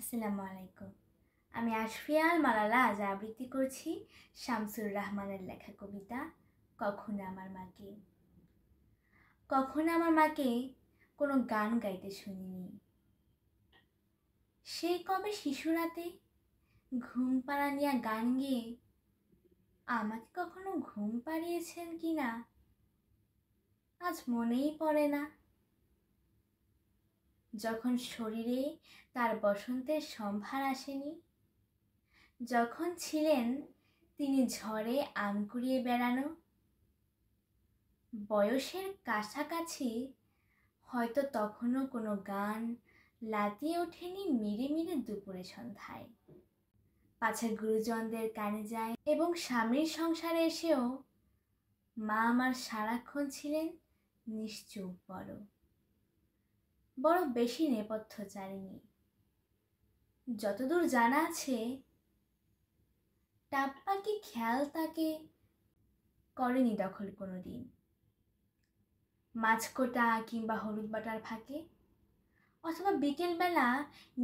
আসসালামু আলাইকুম। আমি আশফিয়া আল মালালা আজ আবৃত্তি করছি শামসুর রাহমানের লেখা কবিতা কখনো আমার মাকে। কখনো আমার মাকে কোনো গান গাইতে শুনিনি। সেই কবে শিশুরাতে ঘুম পাড়ানিয়া গান গেয়ে আমাকে কখনো ঘুম পাড়িয়েছেন কি না আজ মনেই পড়ে না। যখন শরীরে তার বসন্তের সম্ভার আসেনি, যখন ছিলেন তিনি ঝড়ে আম কুড়িয়ে বেড়ানো, বয়সের কাছাকাছি হয়তো তখনও কোনো গান লাতিয়ে ওঠেনি মিরে মিরে দুপুরে সন্ধ্যায়। পাছে গুরুজনদের কানে যায় এবং স্বামীর সংসারে এসেও মা আমার সারাক্ষণ ছিলেন নিশ্চুপ, বড় বেশি নেপথ্যচারিণী। যতদূর জানা আছে টাপ পাখি খেয়াল তাকে করেনি দখল কোনো দিন। মাছকোটা কিংবা হলুদ বাটার ফাঁকে অথবা বিকেলবেলা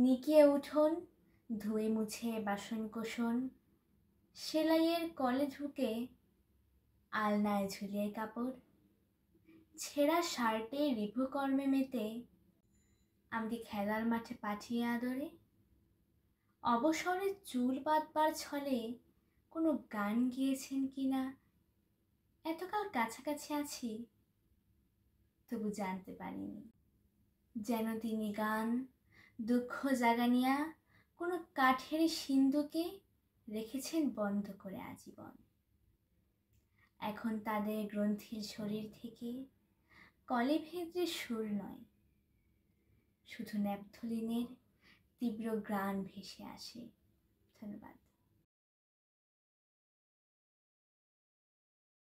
নিকিয়ে উঠোন ধুয়ে মুছে বাসন কোসন, সেলাইয়ের কলে ঢুকে আলনায় ঝুলিয়ে কাপড়, ছেঁড়া শার্টে রিপুকর্মে মেতে আমাকে খেলার মাঠে পাঠিয়ে আদরে। অবসরে চুল বাঁধবার ছলে কোনো গান গেয়েছেন কিনা এতকাল কাছাকাছি আছি তবু জানতে পারিনি। যেন তিনি গান দুঃখ জাগানিয়া কোনো কাঠের সিন্ধুকে রেখেছেন বন্ধ করে আজীবন। এখন তাদের গ্রন্থির শরীর থেকে কলেভেদ্রে সুর নয়, শুধু ন্যাপথলিনের তীব্র গ্রাণ ভেসে আসে। ধন্যবাদ।